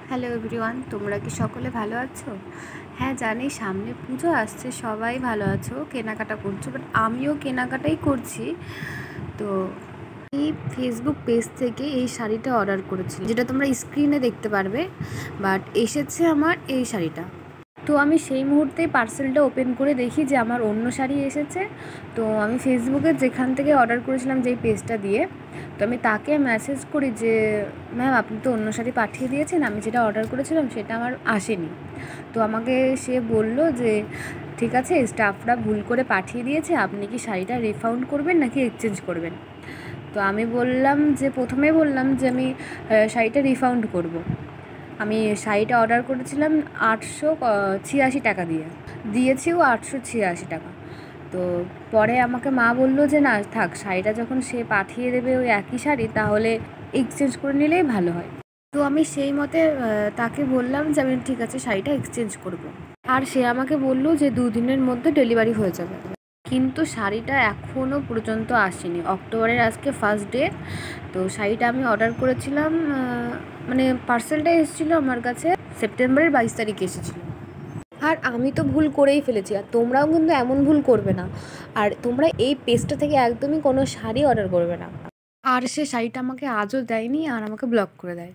Hello everyone, তোমরা কি সকলে ভালো আছো? হ্যাঁ জানি সামনে পুজো আসছে, সবাই ভালো আছো, কেনাকাটা করছো, বাট আমিও কেনাকাটাই করছি। তো এই ফেসবুক পেজ থেকে এই শাড়িটা অর্ডার করেছি, যেটা তোমরা স্ক্রিনে দেখতে পারবে, বাট এসেছে আমার এই শাড়িটা। তো আমি সেই মুহূর্তেই পার্সেলটা ওপেন করে দেখি যে আমার অন্য শাড়ি এসেছে। তো আমি ফেসবুকে যেখান থেকে অর্ডার করেছিলাম, যেই পেজটা দিয়ে, তো আমি তাকে মেসেজ করি যে ম্যাম আপনি তো অন্য শাড়ি পাঠিয়ে দিয়েছেন, আমি যেটা অর্ডার করেছিলাম সেটা আমার আসেনি। তো আমাকে সে বলল যে ঠিক আছে, স্টাফরা ভুল করে পাঠিয়ে দিয়েছে, আপনি কি শাড়িটা রিফান্ড করবেন নাকি এক্সচেঞ্জ করবেন? তো আমি বললাম যে প্রথমে বললাম যে আমি শাড়িটা রিফান্ড করব। আমি শাড়িটা অর্ডার করেছিলাম ৮৮৬ টাকা দিয়ে, দিয়েছিও ৮৮৬ টাকা। তো পরে আমাকে মা বলল যে না থাক, শাড়িটা যখন সে পাঠিয়ে দেবে ওই একই শাড়ি, তাহলে এক্সচেঞ্জ করে নিলেই ভালো হয়। তো আমি সেই মতে তাকে বললাম যে আমি ঠিক আছে শাড়িটা এক্সচেঞ্জ করব। আর সে আমাকে বলল যে ২ দিনের মধ্যে ডেলিভারি হয়ে যাবে। কিন্তু শাড়িটা এখনও পর্যন্ত আসেনি। অক্টোবরের আজকে ফার্স্ট ডে। তো শাড়িটা আমি অর্ডার করেছিলাম, মানে পার্সেলটা এসেছিলো আমার কাছে সেপ্টেম্বরের ২২ তারিখে এসেছিলো। আর আমি তো ভুল করেই ফেলেছি, আর তোমরাও কিন্তু এমন ভুল করবে না। আর তোমরা এই পেজটা থেকে একদমই কোনো শাড়ি অর্ডার করবে না। আর সে শাড়িটা আমাকে আজও দেয়নি, আর আমাকে ব্লক করে দেয়।